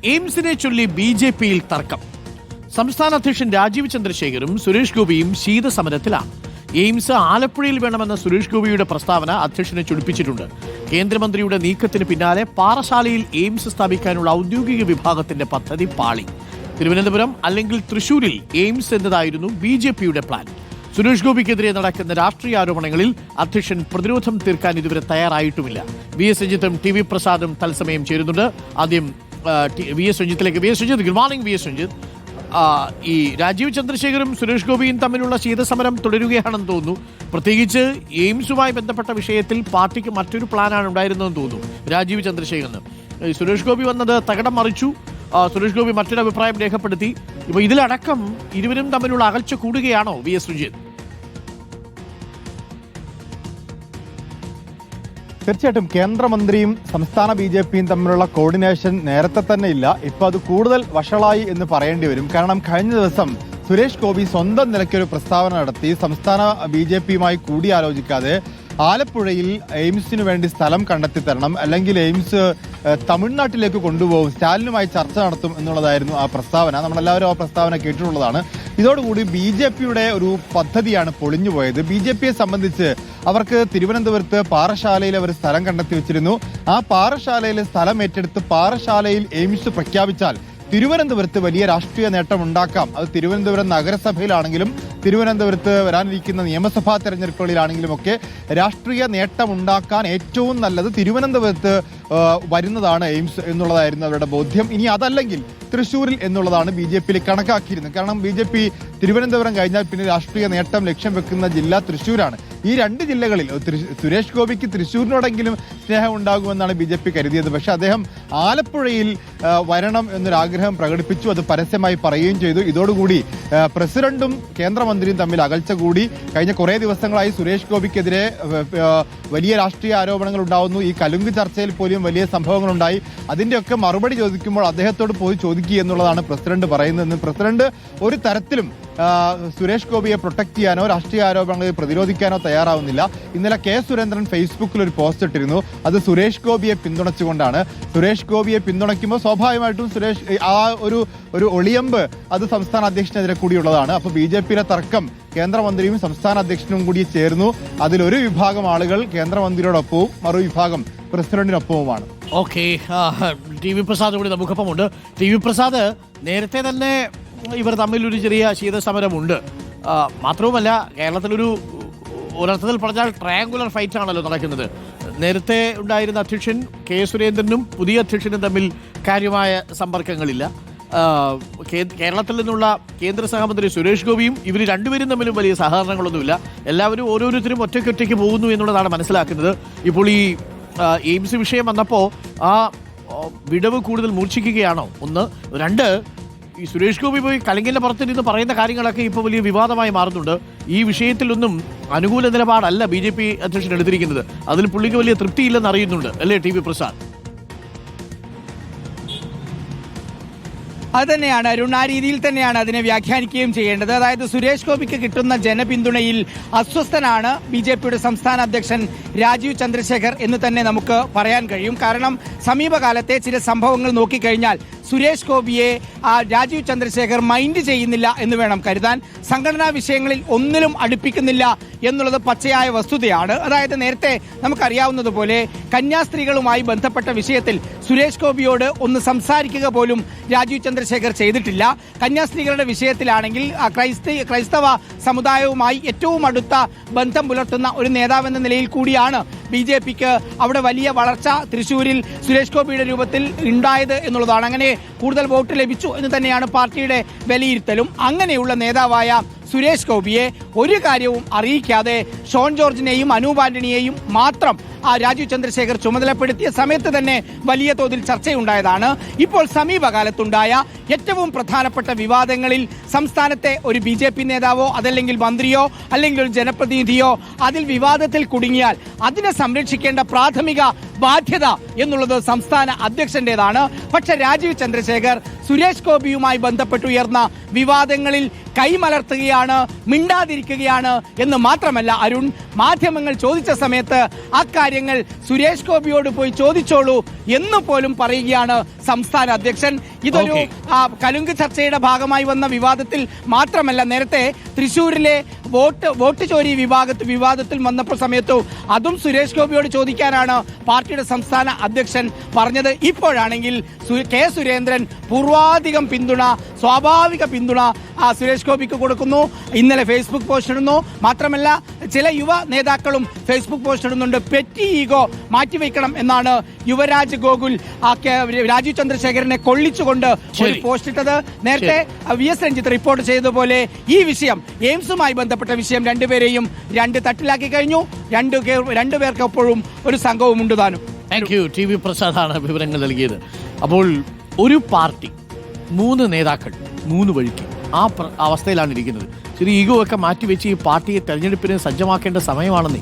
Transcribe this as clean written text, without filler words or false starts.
എയിംസിനെ ചൊല്ലി ബി.ജെ.പിയിൽ തർക്കം. സംസ്ഥാന അധ്യക്ഷൻ രാജീവ് ചന്ദ്രശേഖറും സുരേഷ് ഗോപിയും ശീതസമരത്തിലാണ്. എയിംസ് ആലപ്പുഴയിൽ വേണമെന്ന സുരേഷ് ഗോപിയുടെ പ്രസ്താവന അധ്യക്ഷനെ ചൊടിപ്പിച്ചിട്ടുണ്ട്. കേന്ദ്രമന്ത്രിയുടെ നീക്കത്തിന് പിന്നാലെ പാറശാലയിൽ എയിംസ് സ്ഥാപിക്കാനുള്ള ഔദ്യോഗിക വിഭാഗത്തിന്റെ പദ്ധതി പാളി. തിരുവനന്തപുരം അല്ലെങ്കിൽ തൃശൂരിൽ എയിംസ് എന്നതായിരുന്നു ബി.ജെ.പിയുടെ പ്ലാൻ. സുരേഷ് ഗോപിക്കെതിരെ നടക്കുന്ന രാഷ്ട്രീയ ആരോപണങ്ങളിൽ അധ്യക്ഷൻ പ്രതിരോധം തീർക്കാൻ ഇതുവരെ തയ്യാറായിട്ടുമില്ല. വി.എസ്. രഞ്ജിത്തും ടി.വി. പ്രസാദും തത്സമയം ചേരുന്നുണ്ട്. ആദ്യം വി.എസ്. രഞ്ജിത്തിലേക്ക്. V S. Ranjith, good morning. V S. Ranjith, ഈ രാജീവ് ചന്ദ്രശേഖരും സുരേഷ് ഗോപിയും തമ്മിലുള്ള ശീതസമരം തുടരുകയാണെന്ന് തോന്നുന്നു. പ്രത്യേകിച്ച് എയിംസുമായി ബന്ധപ്പെട്ട വിഷയത്തിൽ പാർട്ടിക്ക് മറ്റൊരു പ്ലാനാണ് ഉണ്ടായിരുന്നതെന്ന് തോന്നുന്നു രാജീവ് ചന്ദ്രശേഖരന്. സുരേഷ് ഗോപി വന്നത് തകിടം മറിച്ചു. സുരേഷ് ഗോപി മറ്റൊരു അഭിപ്രായം രേഖപ്പെടുത്തി. ഇപ്പോൾ ഇതിലടക്കം ഇരുവരും തമ്മിലുള്ള അകൽച്ച കൂടുകയാണോ വി.എസ്. രഞ്ജിത്ത്? തീർച്ചയായിട്ടും കേന്ദ്രമന്ത്രിയും സംസ്ഥാന ബി.ജെ.പിയും തമ്മിലുള്ള കോർഡിനേഷൻ നേരത്തെ തന്നെ ഇല്ല. ഇപ്പൊ അത് കൂടുതൽ വഷളായി എന്ന് പറയേണ്ടി വരും. കാരണം കഴിഞ്ഞ ദിവസം സുരേഷ് ഗോപി സ്വന്തം നിലയ്ക്കൊരു പ്രസ്താവന നടത്തി. സംസ്ഥാന ബി.ജെ.പിയുമായി കൂടിയാലോചിക്കാതെ ആലപ്പുഴയിൽ എയിംസിനു വേണ്ടി സ്ഥലം കണ്ടെത്തി തരണം, അല്ലെങ്കിൽ എയിംസ് തമിഴ്നാട്ടിലേക്ക് കൊണ്ടുപോകും, സ്റ്റാലിനുമായി ചർച്ച നടത്തും എന്നുള്ളതായിരുന്നു ആ പ്രസ്താവന. നമ്മളെല്ലാവരും ആ പ്രസ്താവന കേട്ടിട്ടുള്ളതാണ്. ഇതോടുകൂടി ബി.ജെ.പിയുടെ ഒരു പദ്ധതിയാണ് പൊളിഞ്ഞുപോയത്. ബി.ജെ.പിയെ സംബന്ധിച്ച് അവർക്ക് തിരുവനന്തപുരത്ത് പാറശാലയിൽ അവർ സ്ഥലം കണ്ടെത്തി വെച്ചിരുന്നു. ആ പാറശാലയിൽ സ്ഥലം ഏറ്റെടുത്ത് പാറശാലയിൽ എയിംസ് പ്രഖ്യാപിച്ചാൽ തിരുവനന്തപുരത്ത് വലിയ രാഷ്ട്രീയ നേട്ടം ഉണ്ടാക്കാം. അത് തിരുവനന്തപുരം നഗരസഭയിലാണെങ്കിലും തിരുവനന്തപുരത്ത് വരാനിരിക്കുന്ന നിയമസഭാ തെരഞ്ഞെടുപ്പുകളിലാണെങ്കിലും ഒക്കെ രാഷ്ട്രീയ നേട്ടം ഉണ്ടാക്കാൻ ഏറ്റവും നല്ലത് തിരുവനന്തപുരത്ത് വരുന്നതാണ് എയിംസ് എന്നുള്ളതായിരുന്നു അവരുടെ ബോധ്യം. ഇനി അതല്ലെങ്കിൽ തൃശ്ശൂരിൽ എന്നുള്ളതാണ് ബി.ജെ.പിയിൽ കണക്കാക്കിയിരുന്നത്. കാരണം ബി.ജെ.പി തിരുവനന്തപുരം കഴിഞ്ഞാൽ പിന്നെ രാഷ്ട്രീയ നേട്ടം ലക്ഷ്യം വെക്കുന്ന ജില്ല തൃശ്ശൂരാണ്. ഈ രണ്ട് ജില്ലകളിൽ സുരേഷ് ഗോപിക്ക് തൃശ്ശൂരിനോടെങ്കിലും സ്നേഹം ഉണ്ടാകുമെന്നാണ് ബി.ജെ.പി കരുതിയത്. പക്ഷെ അദ്ദേഹം ആലപ്പുഴയിൽ വരണം എന്നൊരാഗ്രഹം പ്രകടിപ്പിച്ചു. അത് പരസ്യമായി പറയുകയും ചെയ്തു. ഇതോടുകൂടി പ്രസിഡന്റും കേന്ദ്രമന്ത്രിയും തമ്മിൽ അകൽച്ച കൂടി. കഴിഞ്ഞ കുറേ ദിവസങ്ങളായി സുരേഷ് ഗോപിക്കെതിരെ വലിയ രാഷ്ട്രീയ ആരോപണങ്ങൾ ഉണ്ടാവുന്നു. ഈ കലുങ്ക് ചർച്ചയിൽ പോലും വലിയ സംഭവങ്ങളുണ്ടായി. അതിന്റെയൊക്കെ മറുപടി ചോദിക്കുമ്പോൾ അദ്ദേഹത്തോട് പോയി ചോദിക്കുക എന്നുള്ളതാണ് പ്രസിഡന്റ് പറയുന്നതെന്ന്. പ്രസിഡന്റ് ഒരു തരത്തിലും സുരേഷ് ഗോപിയെ പ്രൊട്ടക്ട് ചെയ്യാനോ രാഷ്ട്രീയ ആരോപണങ്ങളെ പ്രതിരോധിക്കാനോ തയ്യാറാവുന്നില്ല. ഇന്നലെ കെ സുരേന്ദ്രൻ ഫേസ്ബുക്കിൽ ഒരു പോസ്റ്റ് ഇട്ടിരുന്നു. അത് സുരേഷ് ഗോപിയെ പിന്തുണച്ചുകൊണ്ടാണ്. സുരേഷ് ഗോപിയെ പിന്തുണയ്ക്കുമ്പോൾ സ്വാഭാവികമായിട്ടും ആ ഒരു ഒളിയമ്പ് അത് സംസ്ഥാന അധ്യക്ഷനെതിരെ കൂടിയുള്ളതാണ്. അപ്പൊ ബി.ജെ.പിയിലെ തർക്കം കേന്ദ്രമന്ത്രിയും സംസ്ഥാന അധ്യക്ഷനും കൂടി ചേർന്നു. അതിലൊരു വിഭാഗം ആളുകൾ കേന്ദ്രമന്ത്രിയോടൊപ്പവും മറുവിഭാഗം പ്രസിഡന്റിനൊപ്പവുമാണ്. Okay, T V. പ്രസാദ് കൂടി നമുക്കൊപ്പമുണ്ട്. ടി.വി. പ്രസാദ്, നേരത്തെ തന്നെ ഇവർ തമ്മിൽ ഒരു ചെറിയ ശീതസമരമുണ്ട്. മാത്രവുമല്ല, കേരളത്തിലൊരു ഒരർത്ഥത്തിൽ പറഞ്ഞാൽ ട്രയാങ്കുലർ ഫൈറ്റ് ആണല്ലോ നടക്കുന്നത്. നേരത്തെ ഉണ്ടായിരുന്ന അധ്യക്ഷൻ കെ സുരേന്ദ്രനും പുതിയ അധ്യക്ഷനും തമ്മിൽ കാര്യമായ സമ്പർക്കങ്ങളില്ല. കേരളത്തിൽ നിന്നുള്ള കേന്ദ്ര സഹമന്ത്രി സുരേഷ് ഗോപിയും ഇവർ രണ്ടുപേരും തമ്മിലും വലിയ സഹകരണങ്ങളൊന്നുമില്ല. എല്ലാവരും ഓരോരുത്തരും ഒറ്റയ്ക്കൊറ്റയ്ക്ക് പോകുന്നു എന്നുള്ളതാണ് മനസ്സിലാക്കുന്നത്. ഇപ്പോൾ ഈ എയിംസ് വിഷയം വന്നപ്പോൾ ആ വിടവ് കൂടുതൽ മൂർച്ഛിക്കുകയാണോ? ഒന്ന്. രണ്ട്, ഈ സുരേഷ് ഗോപി പോയി കലിംഗിന്റെ പുറത്തിരുന്ന് പറയുന്ന കാര്യങ്ങളൊക്കെ ഇപ്പോൾ വലിയ വിവാദമായി മാറുന്നുണ്ട്. ഈ വിഷയത്തിലൊന്നും അനുകൂല നിലപാടല്ല ബി.ജെ.പി അധ്യക്ഷൻ എടുത്തിരിക്കുന്നത്. അതിൽ പുള്ളിക്ക് വലിയ തൃപ്തിയില്ലെന്ന് അറിയുന്നുണ്ട്, അല്ലേ ടി.വി. പ്രസാദ്? അത് തന്നെയാണ് അരുൺ, ആ രീതിയിൽ തന്നെയാണ് അതിനെ വ്യാഖ്യാനിക്കുകയും ചെയ്യേണ്ടത്. അതായത് സുരേഷ് ഗോപിക്ക് കിട്ടുന്ന ജനപിന്തുണയിൽ അസ്വസ്ഥനാണ് ബി.ജെ.പിയുടെ സംസ്ഥാന അധ്യക്ഷൻ രാജീവ് ചന്ദ്രശേഖർ എന്ന് തന്നെ നമുക്ക് പറയാൻ കഴിയും. കാരണം സമീപകാലത്തെ ചില സംഭവങ്ങൾ നോക്കിക്കഴിഞ്ഞാൽ സുരേഷ് ഗോപിയെ രാജീവ് ചന്ദ്രശേഖർ മൈൻഡ് ചെയ്യുന്നില്ല എന്ന് വേണം കരുതാൻ. സംഘടനാ വിഷയങ്ങളിൽ ഒന്നിലും അടുപ്പിക്കുന്നില്ല എന്നുള്ളത് പച്ചയായ വസ്തുതയാണ്. അതായത് നേരത്തെ നമുക്കറിയാവുന്നതുപോലെ കന്യാസ്ത്രീകളുമായി ബന്ധപ്പെട്ട വിഷയത്തിൽ സുരേഷ് ഗോപിയോട് ഒന്ന് സംസാരിക്കുക പോലും രാജീവ് ചന്ദ്രശേഖർ ചെയ്തിട്ടില്ല. കന്യാസ്ത്രീകളുടെ വിഷയത്തിലാണെങ്കിൽ ക്രൈസ്തവ സമുദായവുമായി ഏറ്റവും അടുത്ത ബന്ധം പുലർത്തുന്ന ഒരു നേതാവെന്ന നിലയിൽ കൂടിയാണ് ബി.ജെ.പിക്ക് അവിടെ വലിയ വളർച്ച തൃശ്ശൂരിൽ സുരേഷ് ഗോപിയുടെ രൂപത്തിൽ ഉണ്ടായത് എന്നുള്ളതാണ്. അങ്ങനെ കൂടുതൽ വോട്ട് ലഭിച്ചു എന്ന് തന്നെയാണ് പാർട്ടിയുടെ വിലയിരുത്തലും. അങ്ങനെയുള്ള നേതാവായ സുരേഷ് ഗോപിയെ ഒരു കാര്യവും അറിയിക്കാതെ ഷോൺ ജോർജിനെയും അനൂപ് ആന്റണിയെയും മാത്രം രാജീവ് ചന്ദ്രശേഖർ ചുമതലപ്പെടുത്തിയ സമയത്ത് തന്നെ വലിയ തോതിൽ ചർച്ചയുണ്ടായതാണ്. ഇപ്പോൾ സമീപകാലത്തുണ്ടായ ഏറ്റവും പ്രധാനപ്പെട്ട വിവാദങ്ങളിൽ സംസ്ഥാനത്തെ ഒരു ബി.ജെ.പി നേതാവോ അതല്ലെങ്കിൽ മന്ത്രിയോ അല്ലെങ്കിൽ ഒരു ജനപ്രതിനിധിയോ അതിൽ വിവാദത്തിൽ കുടുങ്ങിയാൽ അതിനെ സംരക്ഷിക്കേണ്ട പ്രാഥമിക ബാധ്യത എന്നുള്ളത് സംസ്ഥാന അധ്യക്ഷന്റേതാണ്. പക്ഷെ രാജീവ് ചന്ദ്രശേഖർ സുരേഷ് ഗോപിയുമായി ബന്ധപ്പെട്ടുയർന്ന വിവാദങ്ങളിൽ കൈമലർത്തുകയാണ്, മിണ്ടാതിരിക്കുകയാണ് എന്ന് മാത്രമല്ല അരുൺ, മാധ്യമങ്ങൾ ചോദിച്ച സമയത്ത് അക്കാര്യങ്ങൾ സുരേഷ് ഗോപിയോട് പോയി ചോദിച്ചോളൂ എന്ന് പോലും പറയുകയാണ് സംസ്ഥാന അധ്യക്ഷൻ. ഇതൊരു കലുങ്ക് ചർച്ചയുടെ ഭാഗമായി വന്ന വിവാദത്തിൽ മാത്രമല്ല, നേരത്തെ തൃശൂരിലെ വോട്ട് ചോരി വിവാദത്തിൽ വന്നപ്പോൾ സമയത്തും അതും സുരേഷ് ഗോപിയോട് ചോദിക്കാനാണ് പാർട്ടിയുടെ സംസ്ഥാന അധ്യക്ഷൻ പറഞ്ഞത്. ഇപ്പോഴാണെങ്കിൽ കെ സുരേന്ദ്രൻ പൂർവാധികം പിന്തുണ, സ്വാഭാവിക പിന്തുണ സുരേഷ് ഗോപിക്ക് കൊടുക്കുന്നു. ഇന്നലെ ഫേസ്ബുക്ക് പോസ്റ്റ് ഇടുന്നു. മാത്രമല്ല ചില യുവ നേതാക്കളും ഫേസ്ബുക്ക് പോസ്റ്റ് ഇടുന്നുണ്ട്. പെറ്റി ഈഗോ മാറ്റിവെക്കണം എന്നാണ് യുവരാജ് ഗോകുൽ രാജീവ് ചന്ദ്രശേഖരനെ കൊള്ളിച്ചുകൊണ്ട് ഒരു പോസ്റ്റ് ഇട്ടത്. നേരത്തെ VS രഞ്ജിത്ത് റിപ്പോർട്ട് ചെയ്തതുപോലെ ഈ വിഷയം, എയിംസുമായി ബന്ധപ്പെട്ട വിഷയം, രണ്ടുപേരെയും രണ്ട് തട്ടിലാക്കി കഴിഞ്ഞു. രണ്ടുപേർക്കൊപ്പോഴും ഒരു സംഘവും ഉണ്ട് താനും. Thank you. TV പ്രസാദാണ് വിവരങ്ങൾ നൽകിയത്. അപ്പോൾ ഒരു പാർട്ടി, 3 നേതാക്കൾ 3 വഴിക്ക് ആ അവസ്ഥയിലാണ് ഇരിക്കുന്നത്. ശരി, ഈഗോ ഒക്കെ മാറ്റിവെച്ച് ഈ പാർട്ടിയെ തെരഞ്ഞെടുപ്പിന് സജ്ജമാക്കേണ്ട സമയമാണെന്നേ.